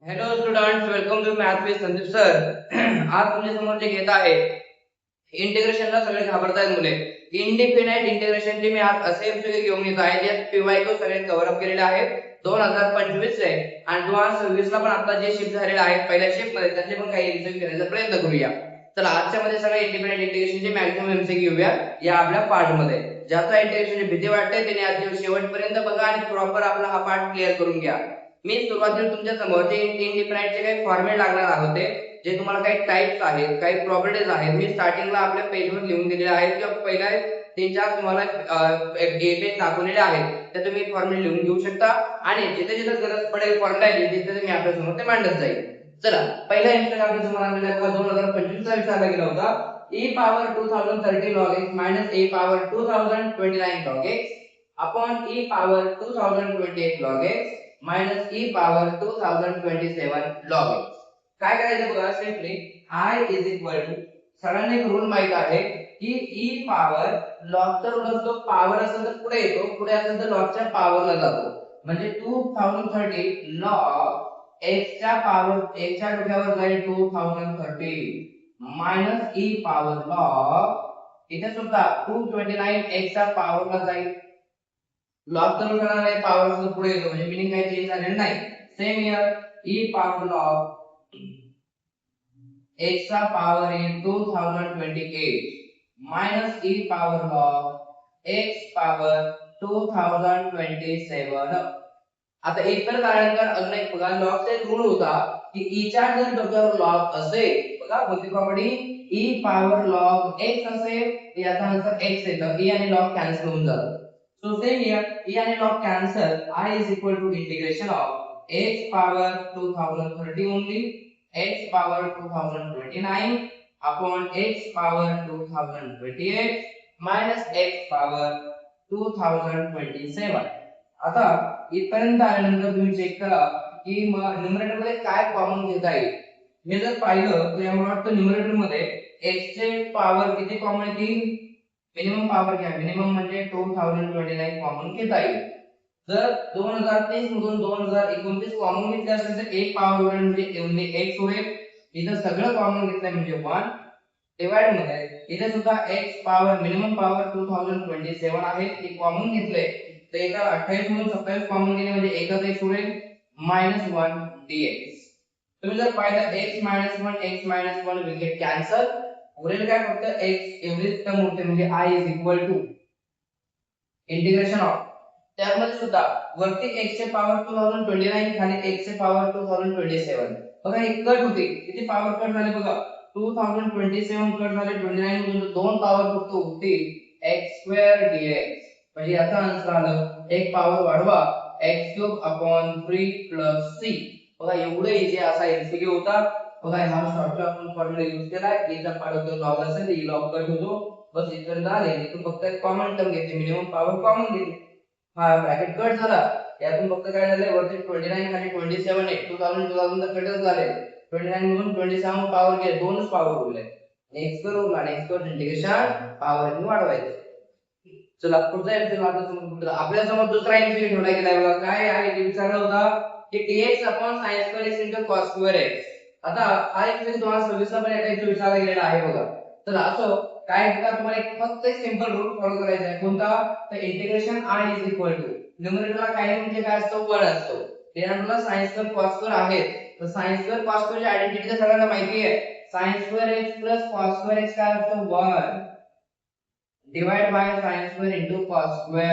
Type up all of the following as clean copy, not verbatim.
Hello students, welcome to math with Sandeep sir. आज तुमच्या समोर जे घेत आहे इंटिग्रेशनला सगळे घाबरतायत मुले. इनडिफिनाइट इंटिग्रेशनचे मी आज असे एमसीक्यू घेऊन येत आहे जे पीवायक्यू सगळे कव्हर अप केलेले आहेत 2025 चे आणि 2026 ला पण आता जे शिफ्ट झालेले आहेत पहिल्या शिफ्ट मध्ये त्याचे पण काही रिव्हिजन करण्याचा प्रयत्न करूया. चला आजच्या मध्ये सगळे इंडिपेंडेंट इंटिग्रेशनचे मॅक्सिमम एमसीक्यू घेऊया या आपल्या पार्ट मध्ये. ज्याचा इंटिग्रेशनची भीती वाटते त्याने आज शेवटपर्यंत बघा आणि प्रॉपर आपला हा पार्ट क्लिअर करून घ्या. मी सुरुवातीला तुमच्या समोर जे इनडिफिनाइटचे काही फॉर्मॅट लागणार होते जे तुम्हाला काही टाइप्स आहेत काही प्रॉपर्टीज आहेत मी स्टार्टिंगला आपल्या पेजवर लिहून दिलेले आहेत किंवा पहिल्या 3-4 तुम्हाला पेज दाखवलेले आहेत ते तुम्ही फॉर्मॅट लिहून घेऊ शकता आणि जिथे जिथे गरज पडेल फॉर्मॅट तिथे मी आपल्या समोर ते मांडत जाईल. चला पहिला इन्स्टेंट आपल्या समोर आणलेला आहे 2025 चा विचारला गेला होता e power 2030 log x minus e power 2029 log x upon e power 2028 log x minus e power 2027 log x. काय करायचं बघा simply I is equal to सगळ्यांना एक रूल माहित आहे की e पॉवर log चा रूल असतो पॉवर असेल तर पुढे येतो पुढे असेल तर log च्या पॉवरला जातो म्हणजे 2030 log x च्या पॉवर x च्या डोक्यावर जाईल 2030 मायनस e पॉवर log इथे सुद्धा 229 x च्या पॉवरला जाईल लॉग तर उठणार आहे पॉवर असं पुढे येतो म्हणजे मीनिंग काही चेंज झालेलं नाही. Same here e power log x चा power in 2028 minus e power log x power 2027. आता इतर झाल्यानंतर अजून एक बघा लॉगचा एक रूल होता की e च्या जर डोक्यावर लॉग असेल बघा कोणती property e power log x असेल याचा आन्सर x येतं e आणि लॉग कॅन्सल होऊन जातं. So same here, e and log cancel. I is equal to integration of x power 2030 only, x power 2029 upon x power 2028 minus x power 2027. आता इथपर्यंत आल्यानंतर तुम्ही चेक करा की न्यूमरेटर मध्ये काय कॉमन घेता येईल. मी जर पाहिलं तर मला वाटतं न्यूमरेटर मध्ये x चे पॉवर किती कॉमन येतील मिनिमम पॉवर घ्या मिनिमम म्हणजे 2029 कॉमन घेता येईल. जर 2030 मधून 2029 कॉमन घेतले असेल तर एक पॉवर होईल म्हणजे ओन्ली x होईल. इथं सगळं कॉमन घेतलं म्हणजे 1 डिवाइड मध्ये इथे सुद्धा x पॉवर मिनिमम पॉवर 2027 आहे ते कॉमन घेतले तर एका 28 मधून 27 कॉमन गेले म्हणजे एकच x होईल -1 dx. तुम्ही जर पाहिलं x -1 विल गेट कॅन्सल उरेल काय फक्त x एवढीच टर्म उरते म्हणजे I is equal to integration of त्यामध्ये सुद्धा वरती x चे पॉवर 2029 खाली x चे पॉवर 2027 बघा एक कट होते किती पॉवर कट झाले बघा 2027 कट झाले 29 मधून दोन पॉवर फक्त उरतील x² dx म्हणजे याचा आन्सर आलं एक पॉवर वाढवा x³ 3 c. बघा एवढं इझी असा एमसीक्यू होता. बघा हा शॉर्टकट आपण फॉर्म्युला यूज केला e चा पावर तो लॉग असेल e लॉग कट होतो बस इथपर्यंत आले इथून फक्त एक कॉमन टर्म घेतली मिनिमम पॉवर कॉमन घेतली हा ब्रॅकेट कट झाला यातून फक्त काय झाले वरती 29 खाली 27 आहे 2000 तर कटच झाले 29 मधून 27 पॉवर गेले दोनच पॉवर उरले नेक्स्ट करू आणि नेक्स्ट कर इंटिग्रेशन पॉवर ने वाढवायचं. चला पुढचा एमसीक्यू आपल्या समोर दुसरा एमसीक्यू ठेवला गेलाय बघा काय आहे ते विचारला होता की dx sin2x cos2x. आता हा एमसीक्यू 2026 ला पण या टाइपचा विचारला गेलेला आहे बघा. तर असो काय का तुम्हाला एक फक्त एक सिंपल रूल फॉलो करायचा आहे कोणता तर integration I is equal to न्यूमरेटरला काय म्हणजे काय असतो 1 असतो डिनॉमिनेटरला sin2 cos2 आहे तर sin2 cos2 ची आयडेंटिटी तर सगळ्यांना माहिती आहे sin2x cos2x काय असतो 1 divide by sin2 into cos2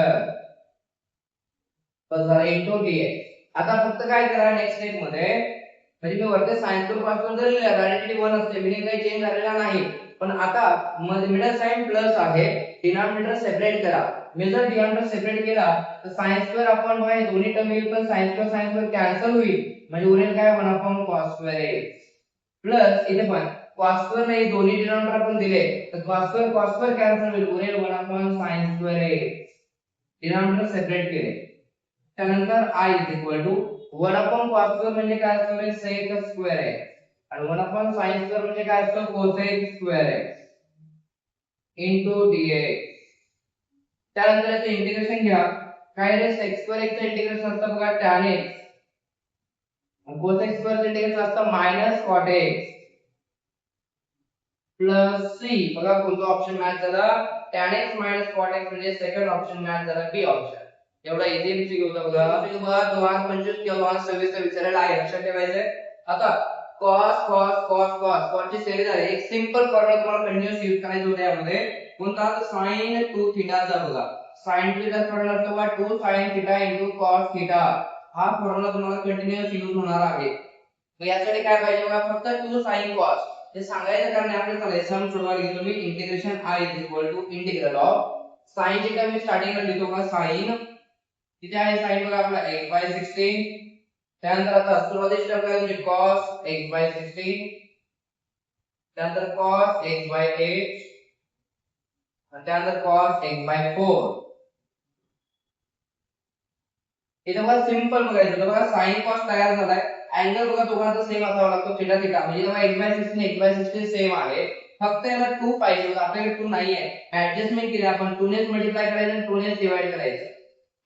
तर into dx. आता फक्त काय करा नेक्स्ट स्टेप मध्ये म्हणजे मी वरती sin2 cos2 जर लिहिला आयडेंटिटी 1 असते मीनिंग काही चेंज झालेला नाही पण आता मिडल साइन प्लस आहे डिनॉमिनेटर सेपरेट करा मी जर डिनॉमिनेटर सेपरेट केला तर sin2 अपॉन y दोन्ही टर्म येईल पण sin2 कॅन्सल होईल म्हणजे उरेल काय 1 अपॉन cos2x प्लस इथे पण cos2 नाही दोन्ही डिनॉमिनेटर आपण दिले तर cos2 कॅन्सल होईल उरेल 1 अपॉन sin2x डिनॉमिनेटर सेपरेट केले त्यानंतर I is equal to 1 upon cos2 म्हणजे काय असतो sec2x आणि 1 अपॉन sin2 म्हणजे काय असतो cosec2x into dx. त्यानंतर याचे इंटिग्रेशन घ्या काय रे sec2x चे इंटिग्रेशन असतं बघा tan x कोसेक स्क्वेअरचं इंटिग्रेशन असतं minus cot x plus C. बघा कोणता ऑप्शन मॅच झाला, tan x minus cot x म्हणजे सेकंड ऑप्शन मॅच झाला, बी ऑप्शन. एवढा इझी एमसीक्यू होता बघा. बघा 2025 किंवा 2026 चा विचारायला आहे, लक्षात ठेवायचंय. आता cos cos cos cos cos ची सेरीज आहे. एक सिंपल फॉर्म्युला तुम्हाला कंटिन्यूअस यूज करायचा होता यामध्ये. कोणता, sin 2 थीटाचा. बघा sin थीटा फॉर्म्युला असतो बघा 2 sin थीटा cos थीटा. हा फॉर्म्युला तुम्हाला कंटिन्यूअस यूज होणार आहे. मग यासाठी काय पाहिजे बघा, फक्त 2 sin cos हे सांगायचं कारण आपल्याला चालेल. सम सोडवायला घेतो मी. Integration I is equal to integral of sin theta मी स्टार्टिंगला लिहितो का sin. किती आहे sin बघा आपला x/16. त्यानंतर आता सुरुवातीची टर्म काय म्हणजे cos x/16. त्यानंतर cos x/8 आणि त्यानंतर cos x/4. इथं बघा सिंपल बघायचं. बघा sin cos तयार झालाय. अँगल बघा दोघांचा सेम असावा लागतो थीटा थीटा. म्हणजे बघा x/16 x/16 सेम आहे. फक्त याला 2 पाहिजे होता, आपल्याकडे 2 नाही आहे. ऍडजस्टमेंट केली आपण, 2 ने मल्टिप्लाय करायचं आणि 2 ने डिवाइड करायचं.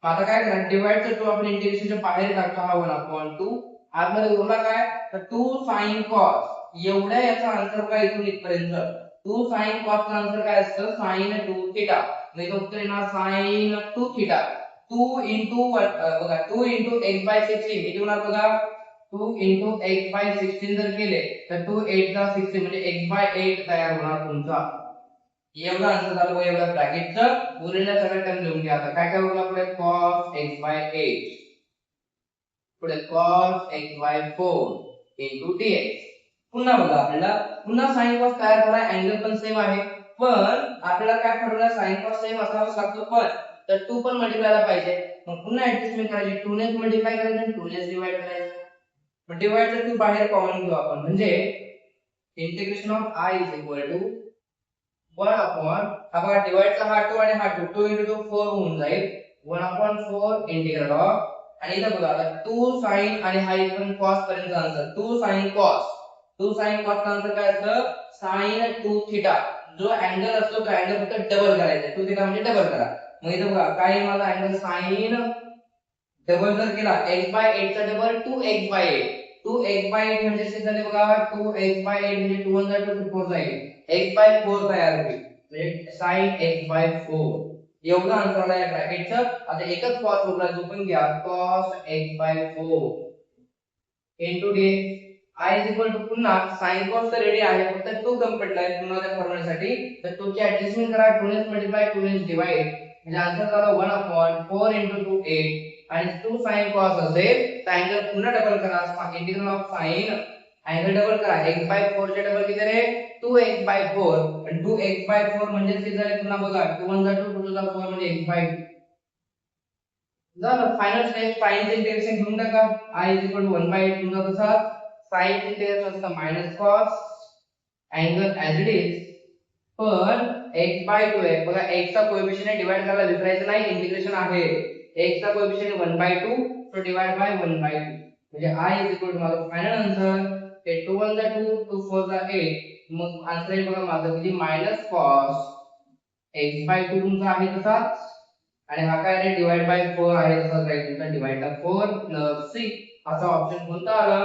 आता काय करा, डिवाइडचा 2 आपण इंटिग्रेशनच्या बाहेर टाकतो, हा 1/2. आतमध्ये उरला काय, तर 2 sin cos. एवढ्या याचा आन्सर काय इथून इथपर्यंत 2 sin cos चा आन्सर काय असतं, sin 2 थीटा. म्हणजे उत्तर येणार sin 2 थीटा. 2 into 1 बघा 2 into x/16 किती होणार बघा, 2 into x/16 जर केले तर 2 8 चा 16 म्हणजे x/8 तयार होणार तुमचा. एवढा आन्सर झाला बघा. एवढा ब्रॅकेटचं उरलेल्या सगळ्या टर्म लिहून घ्या. आता काय काय उरलं आपले, cos x/8 पुढे cos x/4 into dx. पुन्हा बघा आपल्याला पुन्हा sin cos तयार झाला, अँगल पण सेम आहे. पण आपल्याला काय ठरवलं, sin cos सेम असावाच लागतो, पण तर 2 पण मल्टिप्लायला पाहिजे. मग पुन्हा ऍडजस्टमेंट करायची, 2 ने मल्टिप्लाय करायचं आणि 2 ने डिवाइड करायचं. मग डिवाइडचा 2 बाहेर कॉमन घेऊ आपण. म्हणजे integration of I is equal to 1/, हा बघा डिवाइडचा हा 2 आणि हा 2, 2 into 2 4 होऊन जाईल. 1/4 इंटिग्रल ऑफ, आणि इथं बघा आता 2 sin आणि हा इथपर्यंत cos पर्यंत answer 2 sin cos. 2 sin cos चा आन्सर काय असतं, sin 2 थीटा. जो अँगल असतो तो अँगल फक्त डबल करायचा, 2 थीटा म्हणजे डबल करा. मग इथं बघा काय मला अँगल sin डबल जर केला x/8 चा डबल 2x/8. 2x/8 म्हणजे किती झाले बघा, 2x/8 म्हणजे 2 1 2 4 जाईल, x/4 तयार होईल. म्हणजे sin x/4. एवढा आन्सर आला या ब्रॅकेटचं. आता एकच cos उरला, जो पण घ्या cos x/4 into dx. I is equal to पुन्हा sin cos तर रेडी आहे, फक्त 2 कमी पडलाय पुन्हा त्या फॉर्म्युल्यासाठी. तर 2 ची ऍडजस्टमेंट करा, 2 ने मल्टिप्लाय 2 ने डिवाइड. म्हणजे आन्सर झाला 1/4 into 2 8. आणि 2 sin cos असेल तर अँगल पुन्हा डबल करा, integral of sin angle double करा. x/4 चे डबल किती रे, 2x/4. आणि 2x/4 म्हणजे किती झाले पुन्हा बघा, 2 1 2 2 4 म्हणजे x/2 झालं. फायनल स्टेप sin चे इंटिग्रेशन घेऊन टाका. I is equal to 1/8 तुमचा तसा. sin चे इंटिग्रेशन असतं minus cos angle as it is. पण x/2 आहे बघा, x चा कोएफिशिएंट डिवाइड करायला विसरायचं नाही, इंटिग्रेशन आहे. x चा कोएफिशिएंट 1/2 तो डिवाइड बाय 1/2. म्हणजे I is equal to माझा फायनल आन्सर हे 2 1 2 2 4 8. मग आन्सर आहे बघा माझा किती, मायनस cos x/2 तुमचा आहे तसाच. आणि हा काय आहे, डिवाइड बाय 4 आहे तसाच राहील तुमचा, डिवाइड बाय 4 प्लस c. असा ऑप्शन कोणता आला,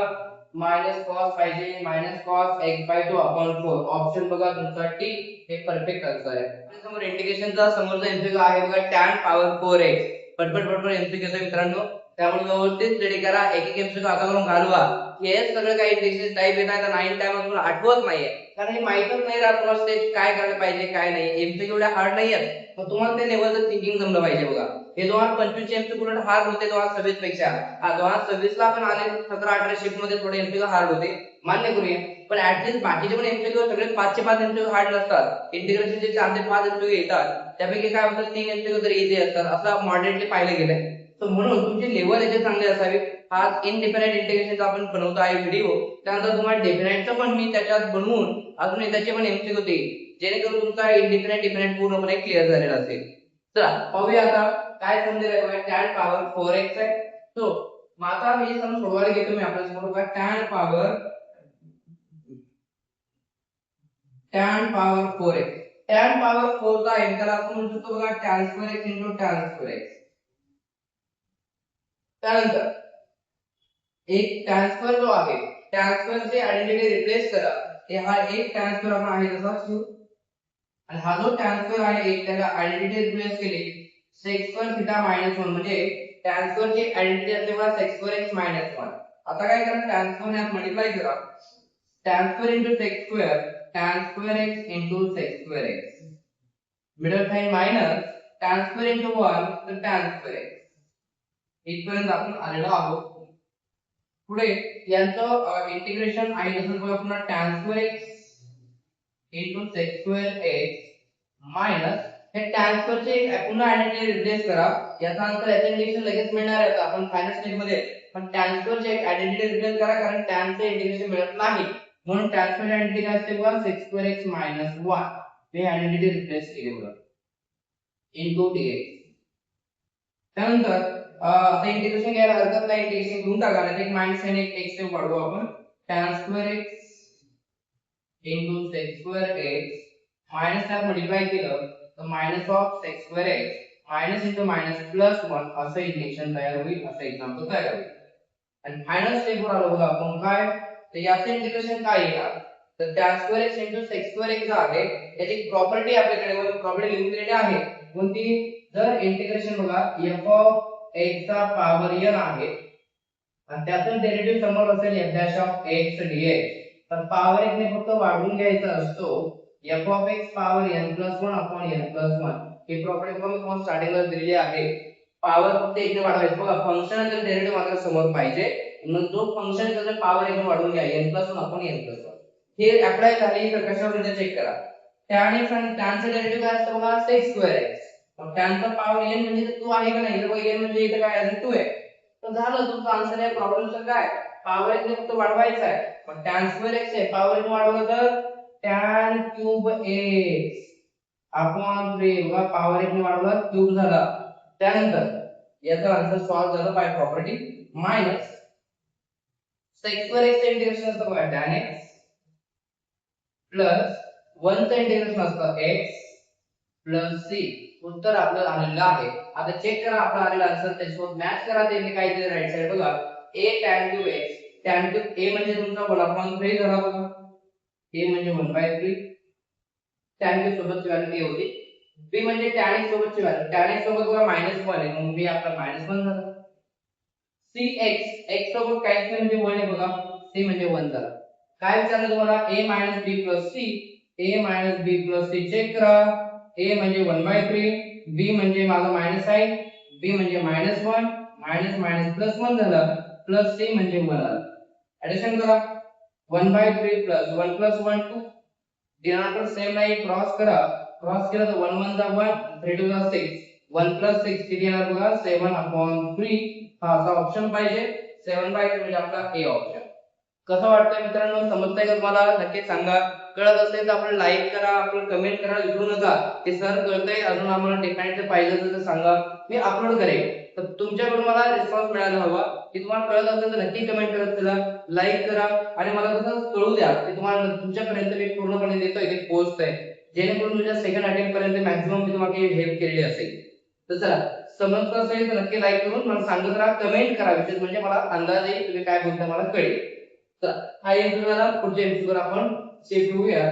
मायनस cos पाहिजे, minus cos x/2 upon 4. Option बघा तुमचा टी हे परफेक्ट आन्सर आहे. समोर इंटिग्रेशनचा समोरचा एमसीक्यू आहे बघा, tan पॉवर 4x. पटपट पटपट एमसीक्यू आहे मित्रांनो, त्यामुळे व्यवस्थित स्टडी करा. एक एक एमसीक्यू आता करून घालवा. हे सगळं काही इंटिग्रेशन टाइप येत आहे तर 9 टाइम तुम्हाला आठवत नाहीये, कारण हे माहितच नाही राहत तुम्हाला स्टेप काय करायला पाहिजे काय नाही. एमसीक्यू एवढे हार्ड नाही आहेत, मग तुम्हाला ते लेवलचं थिंकिंग जमलं पाहिजे बघा. हे 2025 चे एमसीक्यू उलट हार्ड होते 2026 पेक्षा. 2026 ला पण आले 17-18 शिफ्ट मध्ये थोडे एमसीक्यू हार्ड होते, मान्य करूया. पण ऍटलीस्ट बाकीचे पण एमसीक्यू सगळे 5 चे 5 एमसीक्यू हार्ड नसतात. इंटिग्रेशनचे 4 ते 5 एमसीक्यू येतात, त्यापैकी काय होतं 3 एमसीक्यू तर इझी असतात, असं मॉडरेटली पाहिलं गेलंय. तर म्हणून तुमची लेवल याचे चांगले असावी. आज इनडिफिनाइट इंटिग्रेशनचा आपण बनवतो आहे व्हिडिओ, त्यानंतर तुम्हाला डेफिनाइटचं पण मी त्याच्यात बनवून अजून त्याचे पण एमसीक्यू देईल, जेणेकरून तुमचा इनडिफिनाइट डिफिनाइट पूर्णपणे क्लिअर झालेला असेल. चला पाहूया आता काय समजेल आहे बघा. tan पॉवर 4x आहे. सो मग आता मी सम सोडवायला घेतो मी आपल्या समोर बघा. tan power 4x. tan power 4 चा आहे त्याला आपण म्हणू शकतो बघा tan square x into tan square x. त्यानंतर एक ट्रान्सफर जो आहे ट्रान्सफरची आयडेंटिटी रिप्लेस करा. हे हा एक ट्रान्सफर आपण आहे तसाच ठेवू आणि हा जो ट्रान्सफर आहे एक त्याला आयडेंटिटी रिप्लेस केली sec स्क्वेअर थिटा मायनस 1 म्हणजे ट्रान्सफरची आयडेंटिटी असते बघा sec स्क्वेअर x मायनस 1. आता काय करा ट्रान्सफर यात मल्टिप्लाय करा. Transfer into sec square tan square x into sec square x middle sign minus transfer into 1 तर tan स्क्वेअर x इथपर्यंत आपण आलेलो आहोत. पुढे यांचं इंटिग्रेशन आहे तसंच बघा पुन्हा tan square x into sec square x minus हे tan स्क्वेअरचे पुन्हा आयडेंटिटी रिप्लेस करा. याचा अर्थ याचे इंटिग्रेशन लगेच मिळणार आहे आपण फायनल स्टेज मध्ये पण tan स्क्वेअरचे एक आयडेंटिटी रिप्लेस करा कारण tan चे इंटिग्रेशन मिळत नाही म्हणून tan स्क्वेअर आयडेंटिटी काय असते बघा sec स्क्वेअर x मायनस 1 हे आयडेंटिटी रिप्लेस केली बघा इनटू dx. त्यानंतर आता इंटिग्रेशन घ्यायला हरकत नाही इंटिग्रेशन घेऊन टाका नाही एक मायनस साइन एक x ने वाढवू आपण tan square x into sec square x minus त्यात मल्टिप्लाय केलं तर minus of sec square x minus into minus plus 1 असं इंटिग्रेशन तयार होईल असं एक्झाम्पल तयार होईल. आणि फायनल स्टेप वर आलो बघा आपण काय तर याचे इंटिग्रेशन काय येणार तर tan square x into sec square x आहे याची प्रॉपर्टी आपल्याकडे प्रॉपर्टी लिहून दिलेली आहे कोणती जर इंटिग्रेशन बघा f ऑफ x चा पॉवर n आहे आणि त्यातून डेरिव्हेटिव्ह समोर असेल f dash of x dx तर पॉवर एक ने फक्त वाढवून घ्यायचा असतो f of x power n plus 1 upon n plus 1 he property तुम्हाला स्टार्टिंगला दिलेली आहे. पॉवर फक्त एक ने वाढवायचं बघा फंक्शनचा डेरिव्हेटिव्ह मात्र समोर पाहिजे मग जो फंक्शन त्याचा पॉवर एक ने वाढवून घ्या n plus 1 upon n plus 1 हे अप्लाय झाली तर कशावर चेक करा. tan x आणि tan चा डेरिव्हेटिव्ह काय असतो बघा sec स्क्वेअर x मग tan चा पॉवर n म्हणजे 2 आहे का नाही तर बघा n म्हणजे इथे काय आहे 2 आहे तर झालं तुमचा आन्सर आहे प्रॉब्लेमचा काय पॉवर एक ने फक्त वाढवायचा आहे पण tan स्क्वेअर x आहे पॉवर एक वाढवलं तर tan क्यूब x अपॉन 3 बघा पॉवर एक ने वाढवला क्यूब झाला. त्यानंतर याचा आन्सर सॉल्व झाला by property minus sec square x चे इंटिग्रेशन असतं बघा tan x प्लस 1 चे इंटिग्रेशन असतं x प्लस c उत्तर आपलं आलेलं आहे. आता चेक करा आपला आलेला आन्सर त्याच्यासोबत मॅच करा ते काय दिले राईट साइड बघा a tan cube x tan cube a म्हणजे तुमचा 1/3 झाला बघा a म्हणजे 1/3 tan क्यूब सोबतची व्हॅल्यू a होती b म्हणजे tan x सोबतची व्हॅल्यू tan x सोबत बघा -1 आहे मग b आपला -1 झाला. c x x सोबत काहीच म्हणजे 1 आहे बघा c म्हणजे 1 झाला. काय विचारलं तुम्हाला a b c a b c check करा a म्हणजे 1/3 b म्हणजे माझा मायनस आहे b म्हणजे -1 मायनस मायनस प्लस 1 झालं प्लस c म्हणजे 1 आलं. ऍडिशन करा 1/3 प्लस 1 प्लस 1 2 डिनॉमिनेटर सेम नाही क्रॉस करा क्रॉस केलं तर 1 1 चा 1 3 2 चा 6 1 प्लस 6 किती येणार बघा 7/3 हा असा ऑप्शन पाहिजे 7/3 म्हणजे आपला ए ऑप्शन. कसं वाटतंय मित्रांनो समजतंय का तुम्हाला नक्की सांगा कळत असेल तर आपण लाईक करा आपण कमेंट करायला विसरू नका की सर कळतंय अजून आम्हाला टेक्निकचं पाहिजे तर सांगा मी अपलोड करेन तर तुमच्याकडून मला रिस्पॉन्स मिळायला हवा की तुम्हाला कळत असेल तर नक्की कमेंट करत चला लाईक करा आणि मला तसं कळू द्या की तुम्हाला तुमच्यापर्यंत मी पूर्णपणे देतोय की पोहोचतंय जेणेकरून तुमच्या सेकंड अटेम्प्ट पर्यंत मॅक्सिमम मी तुम्हाला हेल्प केलेली असेल. तर चला समजत असेल तर नक्की लाईक करून मला सांगत राहा कमेंट करा विशेष म्हणजे मला अंदाज येईल तुम्ही काय बोलता मला कळेल. तर हा एमसीक्यू झाला पुढच्या एमसीक्यू आपण शिफ्ट होऊया.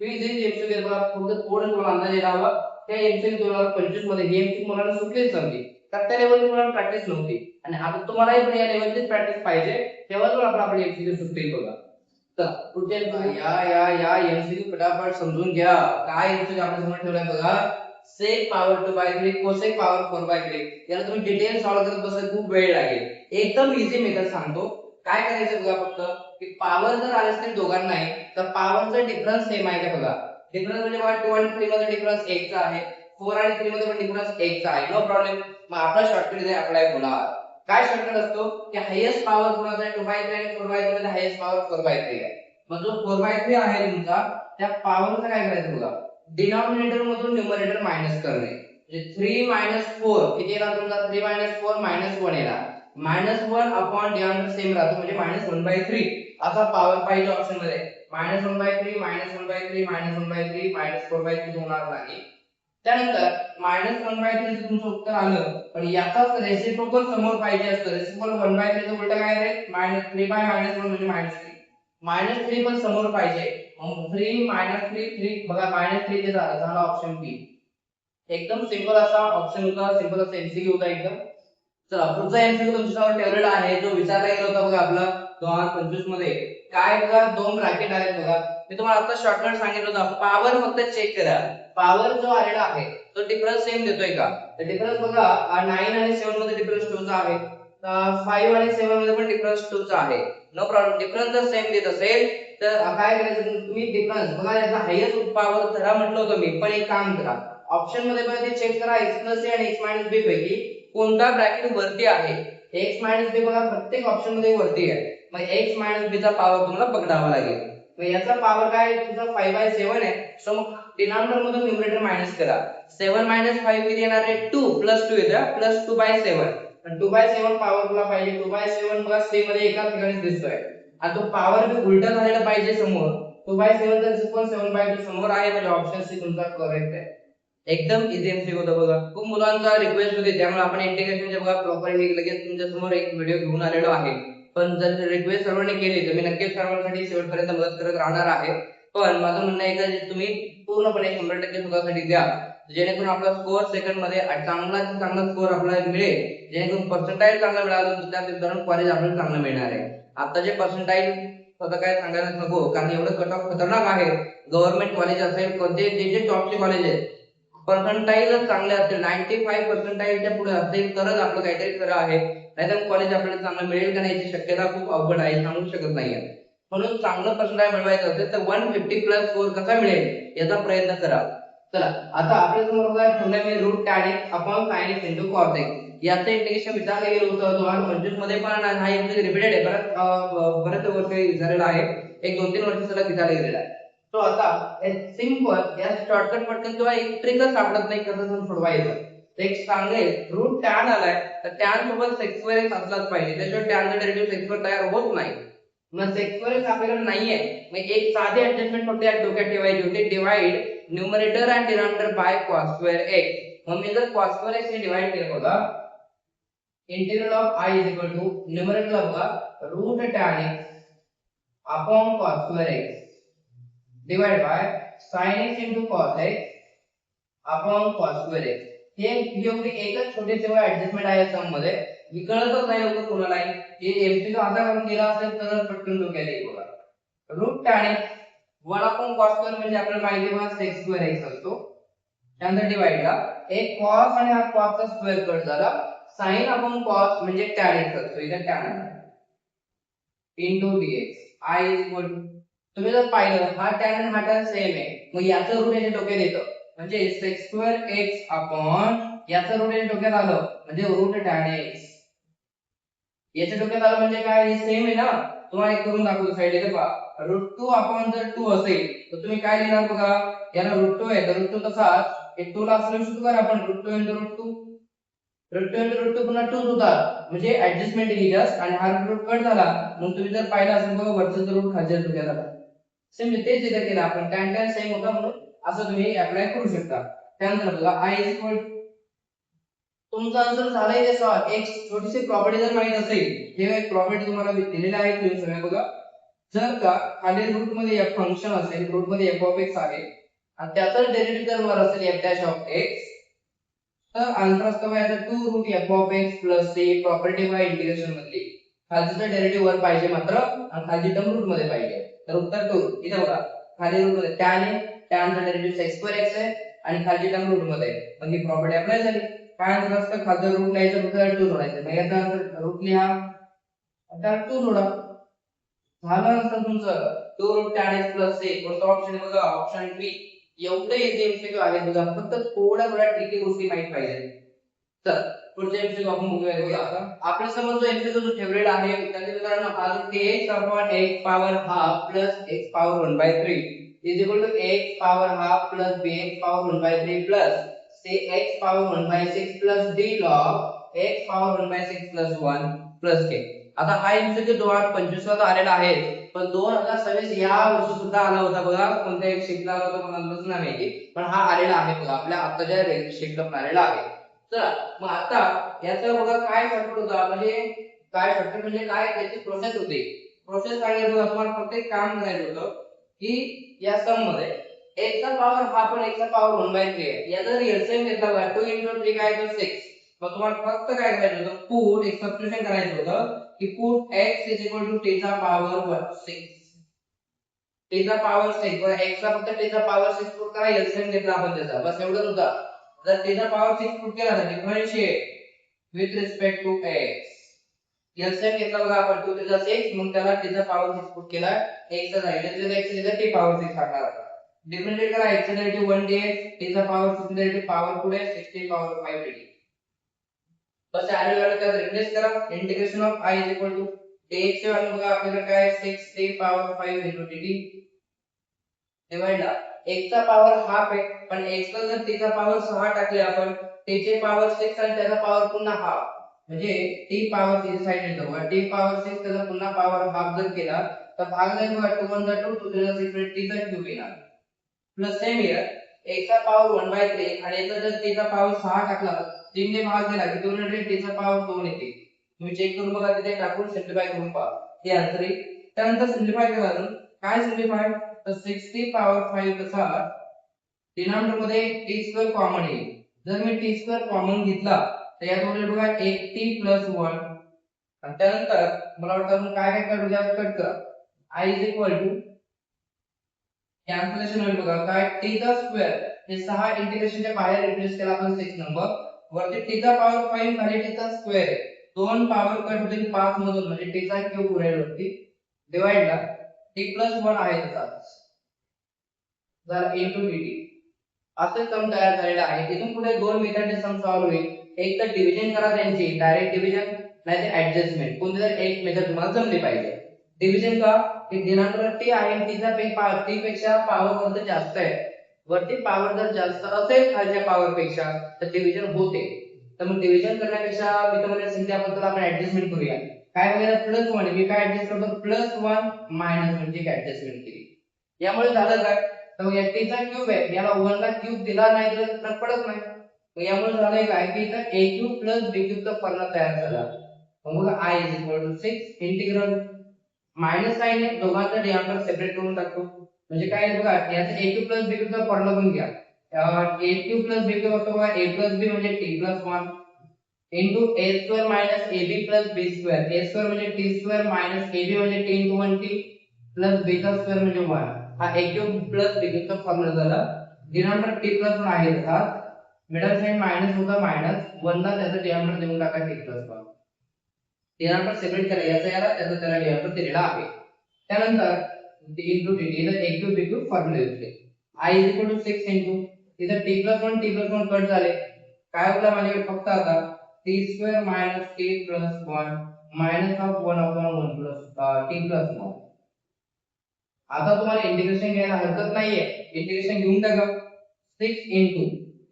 तुम्ही जे एमसीक्यू घेत बघा फक्त थोडं तुम्हाला अंदाज यायला हवा त्या एमसीक्यू 2025 मध्ये ही एमसीक्यू मला सुटलीच नव्हती तर त्या लेवलची तुम्हाला प्रॅक्टिस नव्हती आणि आता तुम्हालाही पण या लेवलची प्रॅक्टिस पाहिजे तेव्हाच आपली एमसीक्यू सुटतील बघा. तर पुढच्या या एमसीक्यू फटाफट समजून घ्या काय एमसीक्यू आपल्या समोर ठेवलाय बघा sec power 2/3 cosec power 4/3 याला तुम्ही डिटेल सॉल्व करत बसायला खूप वेळ लागेल. एकदम इझी मेथड सांगतो काय करायचं बघा फक्त की पॉवर जर आले असतील दोघांनाही तर पॉवरचा डिफरन्स सेम आहे का बघा डिफरन्स म्हणजे बघा 2 आणि 3 मध्ये डिफरन्स 1 चा आहे 4 आणि 3 मध्ये पण डिफरन्स 1 चा आहे नो प्रॉब्लेम. मग आपला शॉर्टकट इथे अप्लाय होणार काय शॉर्टकट असतो की हायेस्ट पॉवर कोणाचा आहे 2/3 आणि 4/3 मध्ये हायेस्ट पॉवर 4/3 आहे मग जो 4/3 आहे तुमचा त्या पॉवरचं काय करायचं बघा डिनॉमिनेटर मधून न्यूमरेटर मायनस करणे म्हणजे 3 - 4 किती येणार तुमचा 3 - 4 -1 येणार -1 अपॉन डिनॉमिनेटर सेम राहतो म्हणजे -1/3 असा पॉवर पाहिजे ऑप्शन मध्ये -1/3 -1/3 -1/3 -4/3 होणार नाही त्यानंतर -1/3 तुमचं उत्तर आलं, पण याचाच रेसिप्रोकल समोर पाहिजे असतं. रेसिप्रोकल 1/3 चं उलट काय आहे? -3/-1 म्हणजे -3. -3 पण समोर पाहिजे. मग 3 -3 बघा -3 ते झाला ऑप्शन बी. एकदम सिंपल असा ऑप्शन होता, सिंपल असा एमसीक्यू होता एकदम. चला पुढचा एमसीक्यू तुमच्यावर ठेवलेला आहे, जो विचारला गेला होता बघा आपला 2025 मध्ये. काय बघा, दोन ब्रॅकेट आहेत बघा. मी तुम्हाला आता शॉर्टकट सांगितलं होतं, पॉवर फक्त चेक करा. पॉवर जो आलेला आहे तो डिफरन्स सेम देतोय का? तर डिफरन्स बघा 9 आणि 7 मध्ये डिफरन्स 2 चा आहे. 5 आणि 7 मध्ये पण डिफरन्स 2 चा आहे. No problem. डिफरन्स जर सेम देत असेल तर काय करायचं, तुम्ही डिफरन्स बघा, याचा हायेस्ट पॉवर धरा म्हटलं होतं मी, पण एक काम करा, ऑप्शन मध्ये बघा ते चेक करा, x a आणि x b पैकी कोणता ब्रॅकेट वरती आहे. x b बघा प्रत्येक ऑप्शन मध्ये वरती आहे. मग x b चा पॉवर तुम्हाला पकडावा लागेल. मग याचा पॉवर काय, तुझा 5/7 आहे. सो मग डिनॉमिनेटर मधून न्यूमरेटर मायनस करा. 7 - 5 किती येणार आहे? 2 +2 येतं, +2/7. आणि 2/7 पॉवर तुला पाहिजे. 2/7 बघा सी मध्ये एकाच ठिकाणी दिसतोय, आणि तो पॉवर बी उलटा झालेला पाहिजे समोर. 2/7 चा रिस्पॉन्स 7/2 समोर आहे, म्हणजे ऑप्शन सी तुमचा करेक्ट आहे. एकदम इझी एमसीक्यू होता बघा. खूप मुलांचा रिक्वेस्ट होती, त्यामुळे आपण इंटिग्रेशनचे बघा प्रॉपरली लगेच तुमच्या समोर एक व्हिडिओ घेऊन आलेलो आहे. पण जर रिक्वेस्ट सर्वांनी केली तर मी नक्कीच सर्वांसाठी शेवटपर्यंत मदत करत राहणार आहे. पण माझं म्हणणं आहे की तुम्ही पूर्णपणे 100% स्वतःसाठी द्या, जेणेकरून आपला स्कोअर सेकंड मध्ये चांगला स्कोअर आपल्याला मिळेल. जेणेकरून पर्सेंटाइल चांगला मिळाला तर त्या निर्धारण कॉलेज आपल्याला चांगलं मिळणार आहे. आताचे पर्सेंटाइल स्वतः काय सांगायला नको, कारण एवढं कट ऑफ खतरनाक आहे. गव्हर्नमेंट कॉलेज असेल, कोणते जे टॉपचे कॉलेज आहेत, पर्सेंटाइल चांगले असतील, 95 पर्सेंटाइलच्या पुढे असेल तरच आपलं काहीतरी खरं आहे. नाहीतर कॉलेज आपल्याला चांगलं मिळेल का नाही याची शक्यता खूप अवघड आहे, सांगू शकत नाहीये. म्हणून चांगलं पर्सेंटाइल मिळवायचं असेल तर 150 प्लस स्कोर कसा मिळेल याचा प्रयत्न करा. चला आता आपल्या समोर बघा ठेवलंय मी √tan x upon sin x * cos x. याचं इंटिग्रेशन विचारलं गेलं होतं 2025 मध्ये, पण हा एमसीक्यू रिपीटेड आहे, बरेच वर्ष विचारलेला आहे, एक 2-3 वर्ष सलग विचारला गेलेला आहे. तो आता सिंपल या शॉर्टकट पटकन किंवा एक ट्रिकच सापडत नाही कसं सोडवायचं. एक सांगेल √tan आलाय तर tan सोबत sec2 x असलाच पाहिजे, त्याशिवाय tan चा डेरिव्हेटिव्ह sec2 तयार होत नाही. मग sec2 x आपल्याकडे नाहीये, मग एक साधी ऍडजस्टमेंट फक्त या डोक्यात ठेवायची होती, divide numerator and denominator by cos2 x. मग मी जर cos2 x ने डिवाइड केलं बघा, इंटिग्रल ऑफ I न्यूमरेटरला बघा √tan x upon cos2 x divide by sin x into cos x upon cos2 x. हे एवढी एकच छोटीशी ऍडजस्टमेंट आहे सम मध्ये, विकळतच नाही लवकर कोणालाही. हे एमसीक्यू आता करून केला असेल तर पटकन डोक्यात येईल बघा. √tan x 1 अपॉन cos2 म्हणजे आपल्याला माहिती आहे sec2 x असतो. त्यानंतर डिवाइडला एक cos आणि हा cos चा स्क्वेअर कट झाला, sin अपॉन cos म्हणजे tan x असतो, इथे tan आहे into dx. I तुम्ही जर पाहिलं हा tan आणि हा tan सेम आहे, मग याचं रूट याच्या डोक्यात येतं, म्हणजे sec2 x अपॉन याचं रूट याच्या डोक्यात आलं म्हणजे √tan x. याच्या डोक्यात आलं म्हणजे काय, हे सेम आहे ना. तुम्हाला एक करून दाखवतो साइडला पहा, √2 अपॉन जर 2 असेल तर तुम्ही काय लिहिणार बघा, याला √2 आहे तर √2 तसाच, हे 2 ला सबस्टिट्यूट करा आपण, √2 into √2 √2 पुन्हा 2 होतात, म्हणजे ऍडजस्टमेंट ही जस्ट, आणि हा रूट कट झाला. मग तुम्ही जर पाहिलं असेल बघा वरचा रूट खालच्या डोक्यात आला, सेम तेच इथे केलं आपण, tan सेम होता म्हणून असं तुम्ही अप्लाय करू शकता. त्यानंतर बघा I इक्वल, तुमचा आन्सर झालाय ते सॉल्व. एक छोटीशी प्रॉपर्टी जर माहित असेल, हे एक प्रॉपर्टी तुम्हाला दिलेली आहे, तुम्ही सगळं बघा. जर का खाली रूट मध्ये f फंक्शन असेल, रूट मध्ये f ऑफ x आहे आणि त्याचा डेरिव्हेटिव्ह जर वर असेल f डॅश ऑफ x, तर आन्सर असतो याचा 2√f of x plus c. Property bye integration मधली खालचा डेरिव्हेटिव्ह वर पाहिजे मात्र, आणि खालची टर्म रूट मध्ये पाहिजे. तर उत्तर 2 इथे बघा, खाली रूट मध्ये tan आहे, tan चा डेरिव्हेटिव्ह sec2 x आहे आणि खालची टर्म रूट मध्ये आहे, मग ही प्रॉपर्टी अप्लाय झाली. काय आन्सर असतं, खालचं रूट लिहायचं, उत्तर 2 सोडायचं, मग याचा आन्सर रूट लिहा, आता 2 सोडा, झालं आन्सर तुमचं 2√tan x प्लस c. कोणता ऑप्शन आहे बघा, ऑप्शन बी. एवढे इझी एमसीक्यू आहे बघा, फक्त थोड्या ट्रिकी गोष्टी माहित पाहिजे. तर पुढचे एमसीक्यू आपण बघूया बघा. आता आपल्या समोर जो एमसीक्यू जो फेवरेट आहे त्याचे उदाहरण हा जो kx upon x power half plus x power 1/3 is equal to x power half plus bx power 1/3 plus cx power 1/6 plus d log x power 1/6 plus 1 plus k. आता हा एमसीक्यू 2025 ला आलेला आहे, पण 2026 या वर्षी सुद्धा आला होता बघा. कोणत्या एक शीटला आला होता मला अंदाज नाही माहिती, पण हा आलेला आहे बघा आपल्या आताच्या शीटला पण आलेला आहे. चला मग आता याचा बघा काय शॉर्टकट होता, म्हणजे काय शॉर्टकट म्हणजे काय त्याची प्रोसेस होती. प्रोसेस सांगितलं बघा तुम्हाला. फक्त एक काम करायचं होतं की या सम मध्ये x चा पॉवर हा पण x चा पॉवर 1/3 आहे. याचा जर एलसीएम घेतला बघा 2 * 3 काय तर 6. मग तुम्हाला फक्त काय करायचं होतं, पुट एक सबस्टिट्यूशन करायचं होतं की पुट x t चा पॉवर 6. t चा पॉवर 6 बरं, x ला फक्त t चा पॉवर 6 पुट करा, एलसीएम घेतला आपण त्याचा, बस एवढंच होतं. जर t चा पॉवर 6 पुट केला तर differentiate with respect to x. LCM घेतला बघा आपण 2 * 6, मग त्याला t चा पॉवर 6 पुट केला, x चा राहिला तर x चा t पॉवर 6 टाकणार आता. डिफरन्शिएट करा, x चा डेरिव्हेटिव्ह 1 dx, t चा पॉवर 6 डेरिव्हेटिव्ह पॉवर पुढे 60 पॉवर 5 dt. बस आधी व्हॅल्यू त्यात रिप्लेस करा. इंटिग्रेशन ऑफ I dx ची व्हॅल्यू बघा आपल्याकडे काय 60 पॉवर 5 dt. डिवाइड ला x चा पॉवर हाफ आहे, पण x ला जर t चा पॉवर 6 टाकले आपण, t चे पॉवर 6 आणि त्याचा पॉवर पुन्हा हाफ, म्हणजे t पॉवर 6 साइड येतो बघा. t पॉवर 6 त्याचा पुन्हा पॉवर हाफ जर केला तर भाग जाईल बघा. 2 1 2 2 6 t चा क्यूब येणार. प्लस सेम हियर x चा पॉवर 1/3 आणि याचा जर t चा पॉवर 6 टाकला, 3 ने भाग दिला की 2 t चा पॉवर 2 येते. तुम्ही चेक करून बघा, तिथे टाकून सिम्प्लिफाय करून पहा, हे आन्सर आहे. त्यानंतर सिम्प्लिफाय करा. अजून काय सिम्प्लिफाय, तर 60 पॉवर 5 कसा डिनॉमिनेटर मध्ये t² कॉमन येईल. जर मी t² कॉमन घेतला तर यात उरेल बघा 8t + 1. आणि त्यानंतर मला वाटतं आपण काय काय कट करा. I कॅल्क्युलेशन होईल बघा काय, t चा स्क्वेअर हे 6 इंटिग्रेशनच्या बाहेर रिप्लेस केला आपण 6 नंबर, वरती t चा पॉवर 5 खाली t चा स्क्वेअर आहे. दोन पॉवर कट होतील 5 मधून, म्हणजे t चा क्यूब उरेल वरती. डिवाइड ला t + 1 आहे तसाच, जर इनटू dt असे सम तयार झालेला आहे. तिथून पुढे दोन मेथडने सम सॉल्व्ह होईल. एक तर डिव्हिजन करा त्यांची, डायरेक्ट डिव्हिजन, नाही तर ऍडजस्टमेंट, कोणतीतरी एक मेथड तुम्हाला जमली पाहिजे. डिव्हिजन का, की डिनॉमिनेटर t आहे, t पेक्षा पॉवर वरती जास्त आहे. वरती पॉवर जर जास्त असेल खालच्या पॉवर पेक्षा तर डिव्हिजन होते. तर मग डिव्हिजन करण्यापेक्षा मी तुम्हाला सांगितले आपण त्याला आपण ऍडजस्टमेंट करूया. काय बघायला, +1 मी काय ऍडजस्ट करतो, +1 मायनस म्हणजे काय ऍडजस्टमेंट केली. यामुळे झालं काय, तर मग t चा क्यूब आहे, याला 1 ला क्यूब दिला नाही तर फरक पडत नाही. मग यामुळे झालंय काय की इथं a³ + b³ चा फॉर्म्युला तयार झाला. मग बघा I 6 इंटिग्रल मायनस साइन आहे, दोघांचा डिनॉमिनेटर सेपरेट करून टाकतो. म्हणजे काय आहे बघा, याचा a³ + b³ चा फॉर्म्युला पण घ्या. a³ + b³ होतो बघा, a + b म्हणजे t + 1 into a² - ab + b². a² म्हणजे t² - ab म्हणजे t * 1t plus b² म्हणजे 1. हा a³ + b³ चा फॉर्म्युला झाला. डिनॉमिनेटर t + 1 आहे तसाच, मिडल साइन मायनस होता मायनस 1 ला त्याचा डिनॉमिनेटर देऊन टाका t + 1. डिनॉमिनेटर सेपरेट करा, याचा याला त्याचा त्याला डिनॉमिनेटर दिलेला आहे. त्यानंतर t * dt इथं a³ b³ formula use I 6 into इथं t + 1 कट झाले. काय उरला माझ्याकडे फक्त आता t² - t + 1 minus of 1/1 plus t + 1. आता तुम्हाला इंटिग्रेशन घ्यायला हरकत नाहीये, इंटिग्रेशन घेऊन टाका. 6 into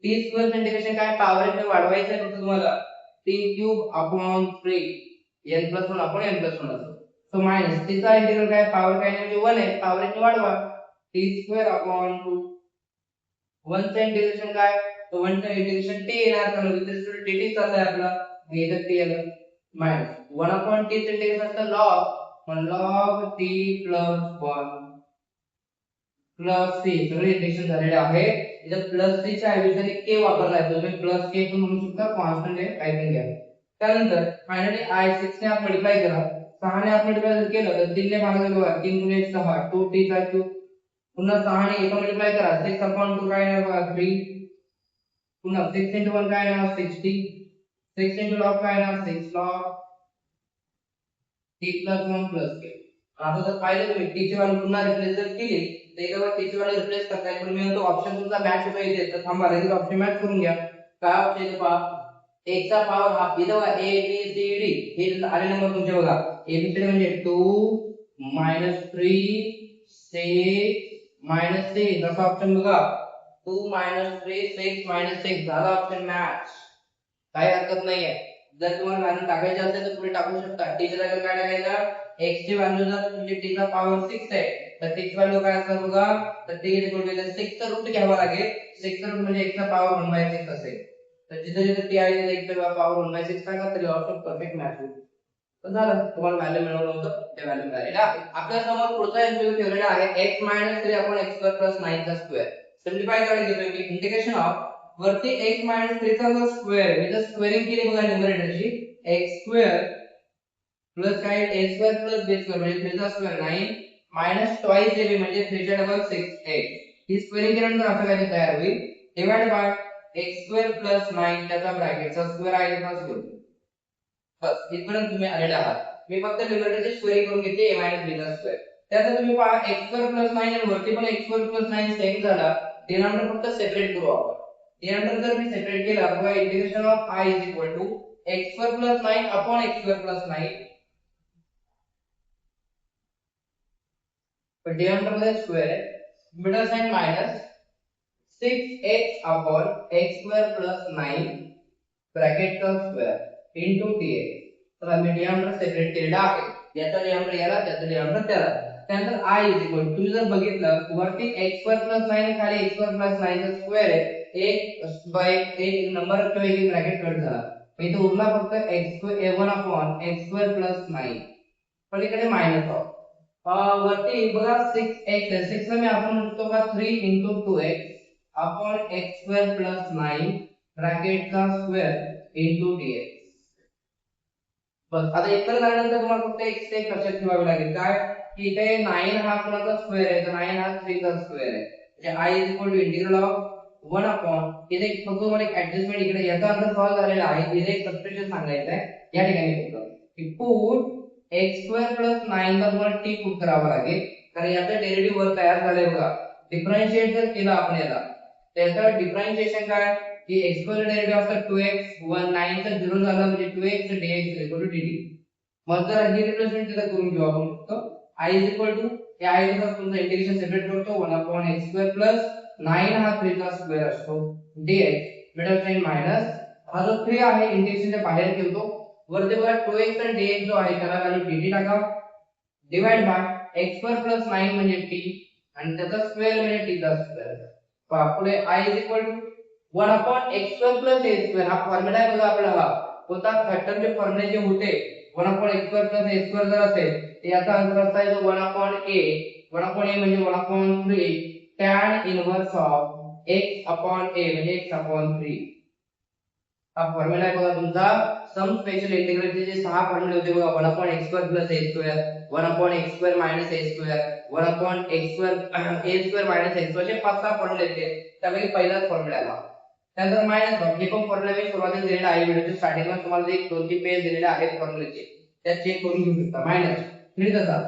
t² इंटिग्रेशन काय पॉवर ने वाढवायचं आहे फक्त तुम्हाला, t³ 3 n + 1 n + 1 असो. सो मायनस t चा इंटिग्रल काय, पॉवर काय म्हणजे 1 आहे, पॉवर ने वाढवा, t² 2. 1 चा इंटिग्रेशन काय, तो 1 चा इंटिग्रेशन t येणार, कारण विथ रिस्पेक्ट टू dt चालू आहे आपला, मग इथे t आलं मायनस 1/t चे इंटिग्रेशन असतं log, मग log t + 1 प्लस c सगळे इंटिग्रेशन झालेले आहे. इथे प्लस c च्या ऐवजी k वापरलाय, तुम्ही प्लस k पण म्हणू शकता, कॉन्स्टंट आहे काय पण घ्या. त्यानंतर फायनली I 6 ने आप मल्टिप्लाय करा, 6 ने आप मल्टिप्लाय केलं तर 3 ने भाग दिला, 3 × 1 6 2t चा क्यूब, पुन्हा 6 ने इथं मल्टिप्लाय करा, 6/2 काय येणार बघा 3, पुन्हा 6 * 1 काय येणार 60, 6 * log काय येणार 6 log t + 1 k. आता जर पाहिलं तुम्ही t ची व्हॅल्यू पुन्हा रिप्लेस जर केली तर एका वेळी t ची व्हॅल्यू रिप्लेस करता येईल, पण मी म्हणतो ऑप्शन तुमचा मॅच होतो इथे, तर थांबा लगेच ऑप्शन मॅच करून घ्या. काय ऑप्शन येतो पहा, x चा पॉवर हाफ, इथं बघा a b c d हे आले नंबर तुमचे बघा, a b c d म्हणजे 2 - 3 6 - 6, जसा ऑप्शन बघा 2 - 3 6 - 6 झाला ऑप्शन मॅच, काही हरकत नाहीये. जर तुम्हाला व्हॅल्यू टाकायची असेल तर पुढे टाकू शकता. t च्या जागी काय टाकायचं x ची व्हॅल्यू जर म्हणजे t चा पॉवर 6 आहे तर t ची व्हॅल्यू काय असणार बघा तर t इज इक्वल टू 6 चा रूट घ्यावा लागेल 6 चा रूट म्हणजे x चा पॉवर 1/6 असेल तर जिथे जिथे t आहे तिथे x चा पॉवर 1/6 टाका तरी ऑप्शन परफेक्ट मॅच होईल तर झालं तुम्हाला व्हॅल्यू मिळवलं होतं ते व्हॅल्यू मिळाली ना आपल्या समोर पुढचा एमसीक्यू ठेवलेला आहे x - 3 आपण x2 + 9 चा स्क्वेअर सिम्प्लिफाय करायला घेतोय की इंटिग्रेशन ऑफ वरती x - 3 चा जो स्क्वेअर मी जर स्क्वेअरिंग केली बघा न्यूमरेटरची x2 प्लस काय a2 प्लस b2 म्हणजे 3 चा स्क्वेअर 9 मायनस ट्वाइस ab म्हणजे 3 च्या डबल 6 8 ही स्क्वेअरिंग केल्यानंतर असं काय तयार होईल डिवाइड बाय x2 प्लस 9 त्याचा ब्रॅकेटचा स्क्वेअर आहे त्याचा स्क्वेअर बस इथपर्यंत तुम्ही आलेले आहात मी फक्त न्यूमरेटरची स्क्वेअरिंग करून घेते a - b चा स्क्वेअर त्याचा तुम्ही पहा x2 प्लस 9 आणि वरती पण x2 प्लस 9 सेम झाला डिनॉमिनेटर फक्त सेपरेट करू आपण डिनॉमिनेटर जर मी सेपरेट केला बघा integration of I is equal to x2 plus 9 upon x2 plus 9 पण डिनॉमिनेटर मध्ये स्क्वेअर आहे middle sign minus 6x upon x2 plus 9 bracket का स्क्वेअर इनटू dx तर आम्ही डिनॉमिनेटर सेपरेट केलेला आहे याचा डिनॉमिनेटर याला त्याचा डिनॉमिनेटर त्याला त्यानंतर I इज इक्वल तुम्ही जर बघितलं वरती x2 प्लस 9 आणि खाली x2 प्लस 9 चा स्क्वेअर आहे एक बाय एक नंबर किंवा एक ब्रॅकेट कट झाला इथे उरला फक्त a1 अपॉन x2 प्लस 9 पलीकडे मायनस ऑफ वरती बघा 6x आहे 6 ला मी आपण म्हणतो का 3 into 2x upon x2 plus 9 bracket का स्क्वेअर into dx बस आता इकडे झाल्यानंतर तुम्हाला फक्त x चे लक्षात ठेवावे लागेल काय की इथे 9 हा कोणाचा स्क्वेअर आहे तर 9 हा 3 चा स्क्वेअर आहे म्हणजे I is equal to integral of 1 upon इथे फक्त तुम्हाला एक ऍडजस्टमेंट इकडे याचा अर्थ सॉल्व झालेला आहे इथे एक सबस्टिट्यूशन सांगायचं आहे या ठिकाणी फक्त की पुट x2 प्लस 9 चा तुम्हाला t पुट करावा लागेल कारण याचा डेरिव्हेटिव्ह वर तयार झालाय बघा डिफरन्शिएट जर केला आपण याला त्याचा डिफरन्शिएशन काय की x2 चा डेरिव्हेटिव्ह असता 2x 1 9 चा 0 झाला म्हणजे 2x dx equal to dt मग जर ही रिप्रेझेंट तिथे करून घेऊ आपण फक्त I इज इक्वल टू हे I चा तुमचा इंटिग्रेशन सेपरेट करतो 1 अपॉन x2 प्लस 9 हा 3 चा स्क्वेअर असतो dx मिडल साइन मायनस हा जो 3 आहे इंटिग्रेशनच्या बाहेर ठेवतो वरती बघा 2x आणि dx जो आहे त्याला व्हॅल्यू dt टाका डिवाइड बाय x2 प्लस 9 म्हणजे t आणि त्याचा स्क्वेअर म्हणजे t चा स्क्वेअर पहा पुढे I is equal to 1 upon x2 plus a2 हा फॉर्म्युला आहे बघा आपला हा होता थर्ड टर्मचे फॉर्म्युले जे होते 1 अपॉन x2 प्लस a2 जर असेल तर याचा अर्थ असा आहे 1 अपॉन a 1 अपॉन a म्हणजे 1 upon 3 tan inverse of x upon a म्हणजे x अपॉन 3 हा फॉर्म्युला आहे बघा तुमचा सम स्पेशल इंटिग्रलचे जे सहा फॉर्म्युले होते बघा 1 upon x2 plus a2 1 upon x2 minus a2 1 upon x2 a2 minus x2 असे पाच सहा फॉर्म्युले होते त्यापैकी पहिलाच फॉर्म्युला आहे त्यानंतर मायनस ऑफ हे पण फॉर्म्युला मी सुरुवातीला दिलेला आहे व्हिडिओच्या स्टार्टिंगला तुम्हाला एक 2-3 पेज दिलेले आहेत फॉर्म्युलेचे त्यात चेक करून घेऊ शकता मायनस थ्री तसा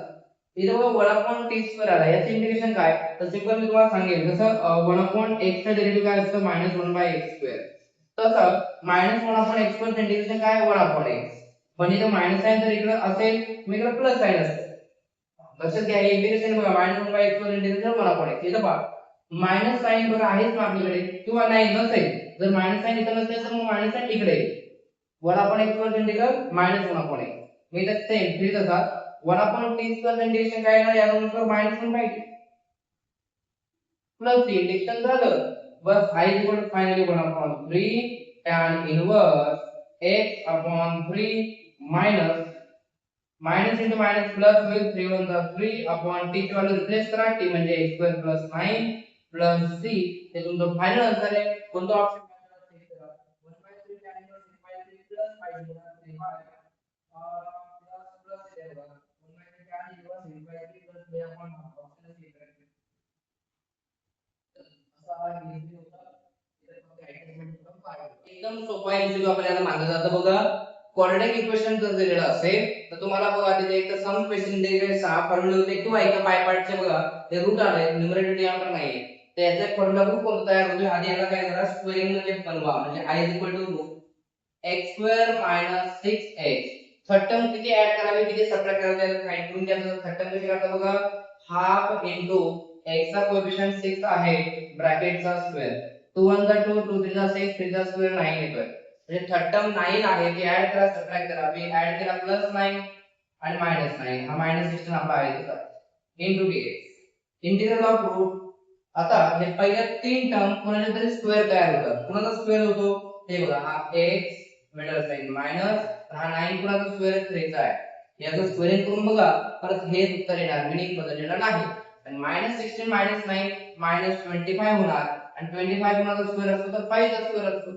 इथे बघा 1 अपॉन t स्क्वेअर आला याचे इंटिग्रेशन काय तर सिंपल मी तुम्हाला सांगेल जसं 1 अपॉन x चा डेरिव्हेटिव्ह काय असतं -1/x स्क्वेअर तसं -1 अपॉन x स्क्वेअर चे इंटिग्रेशन काय 1 अपॉन x पण इथे मायनस साइन जर इकडे असेल मग इकडे प्लस साइन असते लक्षात घ्या हे इंटिग्रेशन बघा -1/x square integration 1 upon x इथे पहा मायनस साइन बघा आहेच ना आपल्याकडे किंवा नाही नसेल जर मायनस साइन इथे नसेल तर मग मायनस साइन इकडे येईल 1 upon x square integral -1 upon x मी इथे सेम थ्री तसा 1 अपॉन t स्क्वेअर इंटिग्रेशन काय येणार याला नंतर -1/t प्लस t इंटिग्रेशन झालं बस I is equal to finally 1 upon 3 tan inverse x upon 3 minus minus into minus plus होईल 3 1 जा 3 अपॉन t ची व्हॅल्यू रिप्लेस करा t म्हणजे x2 प्लस 9 प्लस c हे तुमचं फायनल आन्सर आहे कोणता ऑप्शन चेक करा 1/3 tan इनवर्स 1/3 प्लस 5 गुणा 3 बाय प्लस आहे बघा 1/3 tan inverse 1/3 plus 3 upon option C correct असा इझी होता एकदम सोपा एमसीक्यू आपल्याला मानलं जातं बघा क्वाड्रॅटिक इक्वेशन जर दिलेलं असेल तर तुम्हाला बघा तिथे एक तर सम स्पेशल इंटिग्रल सहा फॉर्म्युले होते किंवा एका बाय पार्टचे बघा ते रूट आले न्यूमरेटर डिनॉमिनेटर नाहीये तर याचा फॉर्म्युला खूप कोणता तयार होतो आधी याला काय करा स्क्वेअरिंग मध्ये बनवा म्हणजे I is equal to x2 6x third term किती ऍड करावी किती सबट्रॅक्ट करावी त्याला फाइंड करून घ्यायचं थर्ड टर्म कशी करता बघा हाफ इनटू x चा कोएफिशिएंट 6 आहे ब्रॅकेटचा स्क्वेअर 2 1 जा 2 2 3 जा 6 3 जा स्क्वेअर 9 येतोय म्हणजे थर्ड टर्म 9 आहे ती ऍड करा सबट्रॅक्ट करा मी ऍड केला +9 आणि -9 हा -16 आपला आहे तसा into dx integral of root. आता हे पहिल्या तीन टर्म कोणाच्या तरी स्क्वेअर तयार होतात. कोणाचा स्क्वेअर होतो हे बघा, हा x मिडल साइन मायनस हा 9 कोणाचा स्क्वेअर 3 चा आहे. याचं स्क्वेअरिंग करून बघा, परत हे उत्तर येणार, मिनिंग बदललेला नाही. आणि -16 -9 -25 होणार आणि 25 कोणाचा स्क्वेअर असतो तर 5 चा स्क्वेअर असतो.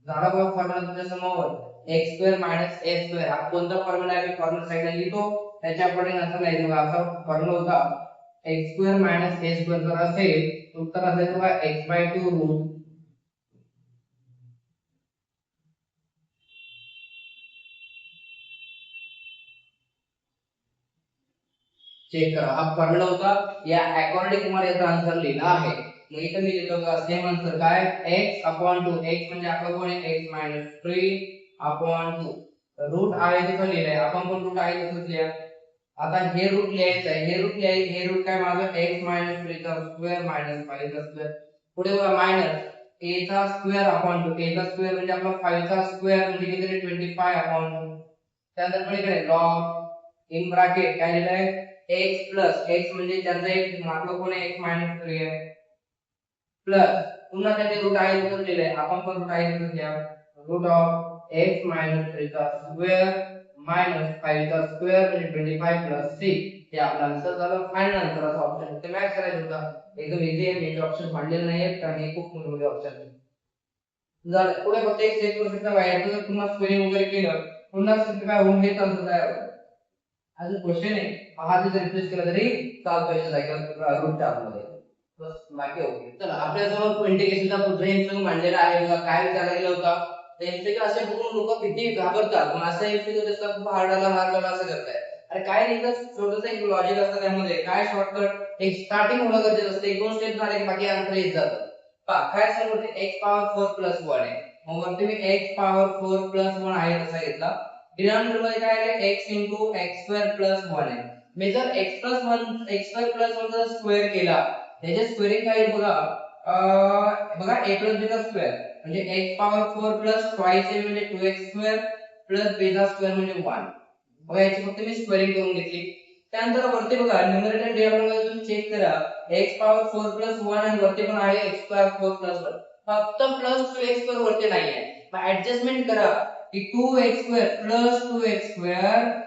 झाला बघा फॉर्म्युला तुमच्या समोर. x² - a² हा कोणता फॉर्म्युला आहे मी कॉर्नर साइडला लिहितो. त्याच्या अकॉर्डिंग असं नाही बघा, असा फॉर्म्युला होता x² - a² जर असेल उत्तर असेल बघा x/2 रूट चेक करा. हा फॉर्म्युला होता, या अकॉर्डिंग तुम्हाला याचा आन्सर लिहिला आहे. मग इथे मी लिहितो बघा सेम आन्सर काय, x/2 x म्हणजे आपला कोण आहे x - 3/2 रूट आहे तसं लिहिलंय आपण, पण रूट आहे तसंच लिहा. आता हे रूट लिहायचं आहे, हे रूट काय माझं x - 3 चा स्क्वेअर - 5 चा स्क्वेअर. पुढे बघा मायनस a चा स्क्वेअर अपॉन 2 a चा स्क्वेअर म्हणजे आपला 5 चा स्क्वेअर म्हणजे किती 25/2. त्यानंतर पलीकडे लॉग इन ब्रॅकेट काय लिहिलंय x प्लस x म्हणजे त्याचा एक आपलं कोण आहे x - 3 आहे प्लस पुन्हा त्याचे रूट आहे तसंच लिहिलंय आपण, पण रूट आहे तसंच लिहा. रूट ऑफ x - 3 चा स्क्वेअर मायनस 5 चा स्क्वेअर म्हणजे 25 प्लस 3. हे आपला आन्सर झाला. फायनल आन्सरचा ऑप्शन ते मॅच करायचं होता. एकदम इझी आहे, मी ऑप्शन मांडलेले नाहीयेत कारण हे खूप मोठे ऑप्शन आहे. झालं. पुढे फक्त एक चेक करू शकता बाहेरचं जर पुन्हा स्क्वेअरिंग वगैरे केलं पुन्हा सिम्प्लिफाय होऊन हे आन्सर तयार होतं. अजून क्वेश्चन आहे हा जर रिप्लेस केला तरी चालतो याच्या जागेवर रूटच्या आतमध्ये. बस बाकी ओके. चला आपल्याजवळ इंटिग्रेशनचा पुढचा एमसीक्यू मांडलेला आहे बघा. काय विचारला गेला होता तर एमसीक्यू असे बघून लोक किती घाबरतात, पण असं एमसीक्यू दिसतात खूप हार्ड आला असं करताय. अरे काय नाही, तर छोटंसं एक लॉजिक असतं त्यामध्ये. काय शॉर्टकट एक स्टार्टिंग होणं गरजेचं असतं. एक दोन स्टेप झाले की बाकी आन्सर येत जातं. पहा काय सांगतो x पॉवर 4 प्लस 1 आहे. मग वरती मी x पॉवर 4 प्लस 1 आहे तसा घेतला. डिनॉमिनेटर मध्ये काय आहे x into x² प्लस 1 आहे. मी जर x प्लस 1 x² प्लस 1 जर स्क्वेअर केला त्याचे स्क्वेअरिंग काय येईल बघा, बघा a प्लस b चा स्क्वेअर म्हणजे x power 4 plus twice a म्हणजे 2x² प्लस b चा स्क्वेअर म्हणजे 1. बघा याची फक्त मी स्क्वेअरिंग करून घेतली. त्यानंतर वरती बघा न्यूमरेटर डिनॉमिनेटर तुम्ही चेक करा, x पॉवर 4 प्लस 1 आणि वरती पण आहे x स्क्वेअर 4 प्लस 1. फक्त प्लस 2x² वरती नाहीये. मग ऍडजस्टमेंट करा की 2x² प्लस 2x²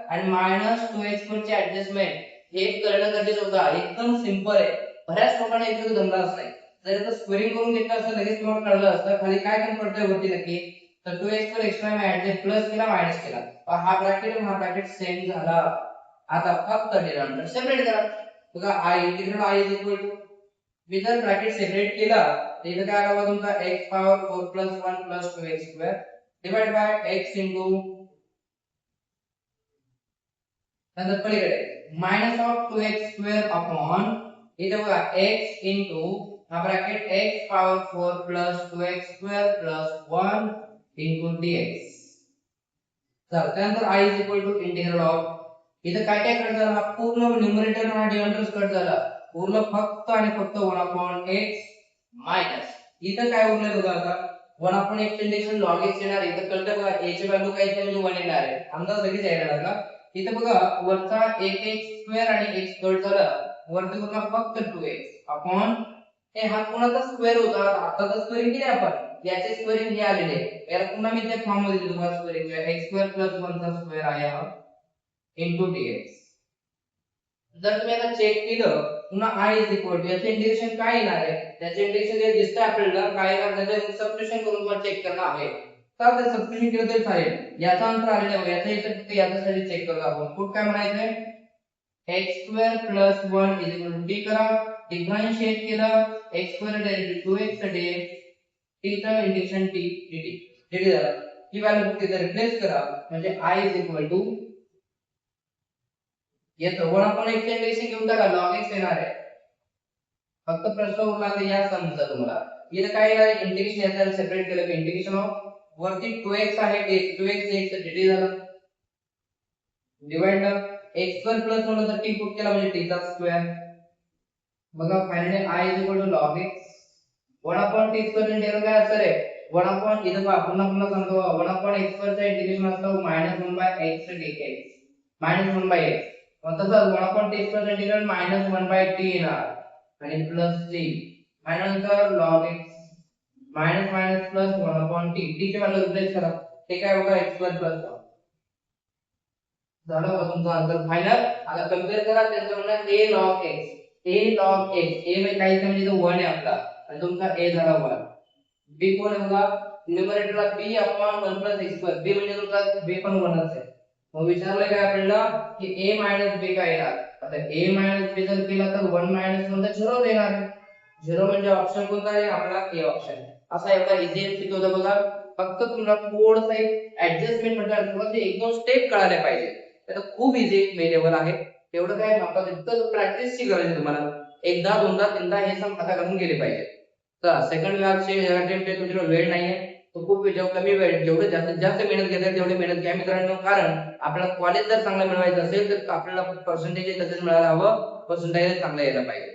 आणि मायनस 2x² ची ऍडजस्टमेंट हे करणं गरजेचं होतं. एकदम सिंपल आहे. बऱ्याच लोकांना इथे जमलाच नाही. जर आता स्क्वेअरिंग करून घेतलं असतं लगेच तुम्हाला कळलं असतं खाली काय कमी पडतंय वरती नक्की. तर 2x² एक्स्ट्रा मी ऍडजस्ट प्लस केला मायनस केला, हा ब्रॅकेट आणि हा ब्रॅकेट सेम झाला. आता फक्त डिनॉमिनेटर सेपरेट करा. बघा i integral i is equal to मी जर ब्रॅकेट सेपरेट केला तर इथे काय आला तुमचा x power 4 plus 1 plus 2x² divide by x into नंतर पलीकडे मायनस ऑफ 2x² अपॉन इथे बघा x into हा bracket x power 4 plus 2x² plus 1 into dx. चला त्यानंतर i is equal to integral of इथे काय काय कट झाला, पूर्ण न्यूमरेटर आणि डिनॉमिनेटर कट झाला. पूर्ण फक्त आणि फक्त 1 अपॉन x मायनस इथे काय उरलं बघा आता 1 upon x integration log x येणार. इथे कळतं बघा a ची व्हॅल्यू काय म्हणजे 1 येणार आहे. अंदाज लगेच यायला लागला. इथे बघा वरचा 1x² आणि x कट झाला, वरती उरला फक्त 2x अपॉन हे हा कोणाचा स्क्वेअर होता. आता तर स्क्वेअरिंग केली आपण, याचे स्क्वेअरिंग हे आलेले याला पुन्हा मी त्या फॉर्म मध्ये लिहितो बघा स्क्वेअरिंग x² + 1 चा स्क्वेअर आहे हा into dx. जर तुम्ही आता चेक केलं पुन्हा i इज इक्वल टू याचे इंटिग्रेशन काय येणार आहे, त्याचे इंटिग्रेशन जे दिसतंय आपल्याला काय येणार त्याचे सबस्टिट्यूशन करून तुम्हाला चेक करणं आहे. तर ते सबस्टिट्यूशन केलं तरी चालेल. याचा आन्सर आलेला आहे याचा इथे फक्त याच्यासाठी चेक करू आपण. पुढे काय म्हणायचंय x² + 1 = d करा. डिफरन्शिएट केलं x² direct 2x dx t चा इंटिग्रेशन t dt dt झालं. ही व्हॅल्यू फक्त इथे रिप्लेस करा म्हणजे i इज इक्वल टू येतो 1 अपॉन x इंटिग्रेशन घेऊन टाका log x येणार आहे. फक्त प्रश्न उरला तर या समजा तुम्हाला इथे काय येणार आहे इंटिग्रेशन याचा सेपरेट केलं की इंटिग्रेशन ऑफ वरती 2x आहे ते 2x dx dt झालं डिवाइड x² + 1 चा t पुट केला म्हणजे t चा स्क्वेअर. बघा finally i is equal to log x 1 upon t square integral काय असणार आहे 1 अपॉन इथे पुन्हा सांगतो 1 अपॉन x² चा इंटिग्रेशन असतो -1 by x dx minus one by x. मग तसं one upon T square integral minus one by T येणार आणि प्लस टी आणि नंतर log x minus minus plus one upon T. T ची व्हॅल्यू रिप्लेस करा. ते काय होतं एक्स स्क्वेअर प्लस वन. झालं का तुमचा आन्सर फायनल. आता कम्पेअर करा त्यांचं म्हणणं a log x a log x a म्हणजे काहीच म्हणजे तो 1 आहे आपला आणि तुमचा a झाला 1. b कोण आहे बघा न्यूमरेटरला b upon 1 plus x square. b म्हणजे तुमचा b पण 1च आहे. मग विचारलं काय आपल्याला की a मायनस b काय येणार. आता a मायनस b जर केला तर 1 मायनस 1 तर 0 देणार. 0 म्हणजे ऑप्शन कोणता आहे आपला a ऑप्शन. असा एवढा इझी एमसीक्यू होता बघा. फक्त तुम्हाला थोडंसं एक ऍडजस्टमेंट म्हणजे एक दोन स्टेप कळायला पाहिजे. तर खूप इझी लेवल आहे. एवढं काय आपल्याला इतकं प्रॅक्टिसची गरज आहे तुम्हाला. एकदा दोनदा तीनदा हे सम खाता करून गेले पाहिजे. तर सेकंड विभागचे अटेम्प्ट आहे तुमच्याकडे वेळ नाहीये. तो खूप कमी वेळ जेवढे जास्तीत जास्त मेहनत घेता येईल तेवढी मेहनत घ्या मित्रांनो. कारण आपल्याला कॉलेज जर चांगलं मिळवायचं असेल तर आपल्याला पर्सेंटेज तसेच मिळायला हवं. पर्सेंटेज चांगलं यायला पाहिजे.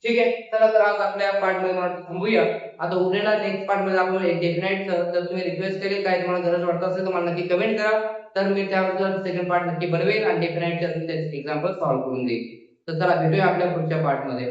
ठीक आहे. चला तर आज आपल्या पार्ट मध्ये मला थांबूया. आता उरलेला नेक्स्ट पार्ट मध्ये आपण एक डेफिनाइट जर तुम्ही रिक्वेस्ट केली काय तुम्हाला गरज वाटत असेल तर मला नक्की कमेंट करा. तर मी त्याबद्दल सेकंड पार्ट नक्की बनवेल आणि डेफिनाइटचे एक्झाम्पल सॉल्व्ह करून देईन. तर चला भेटूया आपल्या पुढच्या पार्ट मध्ये.